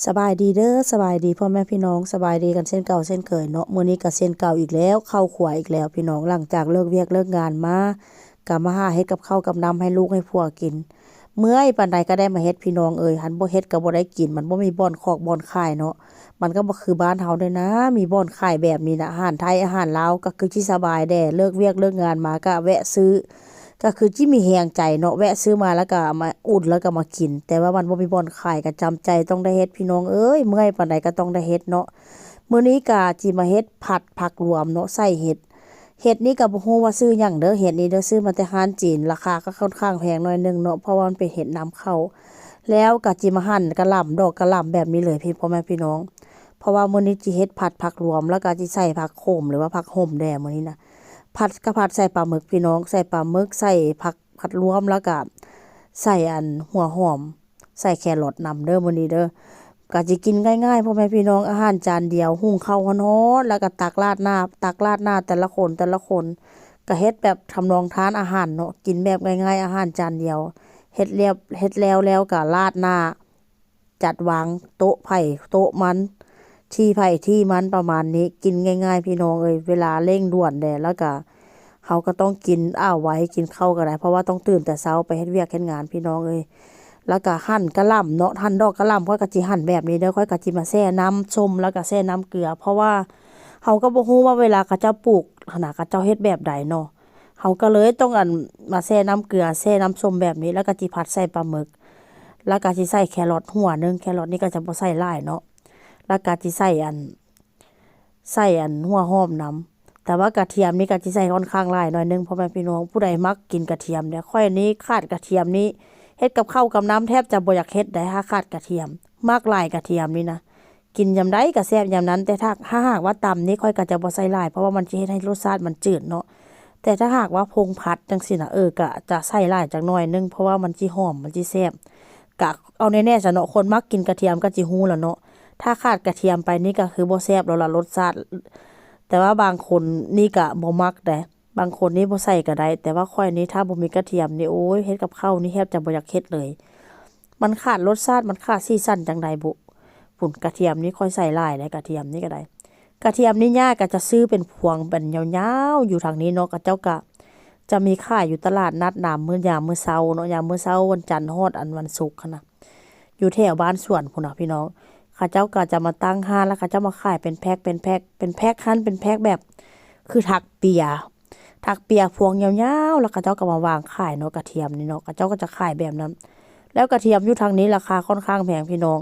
สบายดีเด้อสบายดีพ่อแม่พี่น้องสบายดีกันเช่นเก่าเช่นเคยเนาะมื้อนี้ก็เช่นเก่าอีกแล้วเข้าครัวอีกแล้วพี่น้องหลังจากเลิกเวียกเลิกงานมาก็มาหาเฮ็ดกับข้าวกับน้ำให้ลูกให้ผัวกินเมื่อยปานใดก็ได้มาเฮ็ดพี่น้องเอ้ยหันบ่เฮ็ดก็บ่ได้กินมันบ่มีบ่อนคอกบ่อนขายเนาะมันก็บ่คือบ้านเฮาเด้อนะมีบ่อนขายแบบนี้นะอาหารไทยอาหารลาวก็คือที่สบายแด้เลิกเวียกเลิกงานมาก็แวะซื้อ ก็คือจิมีแฮงใจเนาะแวะซื้อมาแล้วก็เอามาอุ่นแล้วก็มากินแต่ว่ามันบ่มีบ่อนขายก็จำใจต้องได้เฮ็ดพี่น้องเอ้ยเมื่อยปานใดก็ต้องได้เฮ็ดเนาะมื้อนี้ก็จิมาเฮ็ดผัดผักรวมเนาะใส่เห็ดนี่ก็บ่ฮู้ว่าซื้อหยังเด้อเห็ดนี่เด้อซื้อมาแต่ร้านจีนราคาก็ค่อนข้างแพงหน่อยหนึงเนาะเพราะว่ามันเป็นเห็ดนำเข้าแล้วก็จิมาหั่นกะหล่ำดอกกะหล่ำแบบนี้เลยพี่พ่อแม่พี่น้องเพราะว่ามื้อนี้จิเฮ็ดผัดผักรวมแล้วก็จิใส่ผักโขมหรือว่าผักห่มแด่มื้อนี้นะ ผัดกะผัดใส่ปลาหมึกพี่น้องใส่ปลาหมึกใส่ผักรวมแล้วก็ใส่หัวหอมใส่แครอทนำเด้อมื้อนี้เด้อก็สิกินง่ายๆพ่อแม่พี่น้องอาหารจานเดียวหุงข้าวร้อนๆแล้วก็ตักราดหน้าแต่ละคนก็เฮ็ดแบบทำนองทานอาหารเนาะกินแบบง่ายๆอาหารจานเดียวเฮ็ดแล้วก็ราดหน้าจัดวางโต๊ะไผ่โต๊ะมัน ที่ไผที่มันประมาณนี้กินง่ายๆพี่น้องเอ้ยเวลาเร่งด่วนแดแล้วก็เขาก็ต้องกินไว้กินข้าวก็ได้เพราะว่าต้องตื่นแต่เช้าไปเฮ็ดเวียกเฮ็ดงานพี่น้องเอ้ยแล้วก็หั่นกะหล่ำเนาะหั่นดอกกะหล่ำค่อยก็สิหั่นแบบนี้เด้อค่อยก็สิมาแช่น้ำส้มแล้วก็แช่น้ำเกลือเพราะว่าเขาก็บ่ฮู้ว่าเวลาเขาเจ้าปลูกขนาดเขาเจ้าเฮ็ดแบบใดเนาะเขาก็เลยต้องมาแช่น้ำเกลือแช่น้ำส้มแบบนี้แล้วก็สิผัดใส่ปลาหมึกแล้วก็สิใส่แครอทหัวหนึงแครอทนี่ก็จะบ่ใส่หลายเนาะ แล้วก็สิใส่หัวหอมนำแต่ว่ากระเทียมนี่ก็สิใส่ค่อนข้างหลายหน่อยหนึงเพราะแม่พี่น้องผู้ใดมักกินกระเทียมเนี่ยข้อยนี้ขาดกระเทียมนี่เฮ็ดกับข้าวกับน้ำแทบจะบ่อยากเฮ็ดได้ถ้าขาดกระเทียมมักหลายกระเทียมนี่นะกินยามใดก็แซ่บยามนั้นแต่ถ้าหากว่าตำนี่ค่อยก็จะบ่ใส่หลายเพราะว่ามันสิเฮ็ดให้รสชาติมันจืดเนาะแต่ถ้าหากว่าพงผัดจังซี่น่ะก็จะใส่หลายจักหน่อยหนึงเพราะว่ามันสิหอมมันสิแซ่บก็เอาแน่ๆซะเนาะคนมักกินกระเทียมก็สิฮู้แหล้วเนาะ ถ้าขาดกระเทียมไปนี่ก็คือบ่แซ่บแล้วล่ะรสชาติแต่ว่าบางคนนี่ก็บ่มักแต่บางคนนี่บ่ใส่ก็ได้แต่ว่าข้อยนี่ถ้าบ่มีกระเทียมนี่โอ้ยเฮ็ดกับข้าวนี่แทบจะบ่อยากเฮ็ดเลยมันขาดรสชาติมันขาดสีสันจังใดบุปุ่นกระเทียมนี่ค่อยใส่หลายเลยกระเทียมนี่ก็ได้กระเทียมนี่ย่าก็จะซื้อเป็นพวงเป็นยาวๆอยู่ทางนี้เนาะกระเจ้าก็จะมีขายอยู่ตลาดนัดน้ำยามมื้อเช้าเนาะยามมื้อเช้าวันจันทร์ฮอดวันศุกร์หั้นน่ะอยู่แถวบ้านสวนพุ่นน่ะพี่น้อง เขาเจ้าก็จะมาตั้งห้านแล้วเขาเจ้ามาขายเป็นแพ็คหั่นเป็นแพ็คแบบคือถักเปียพวงยาวๆแล้วเขาเจ้าก็มาวางขายเนาะกระเทียมนี่เนาะเขาเจ้าก็จะขายแบบนั้นแล้วกระเทียมอยู่ทางนี้ราคาค่อนข้างแพงพี่น้อง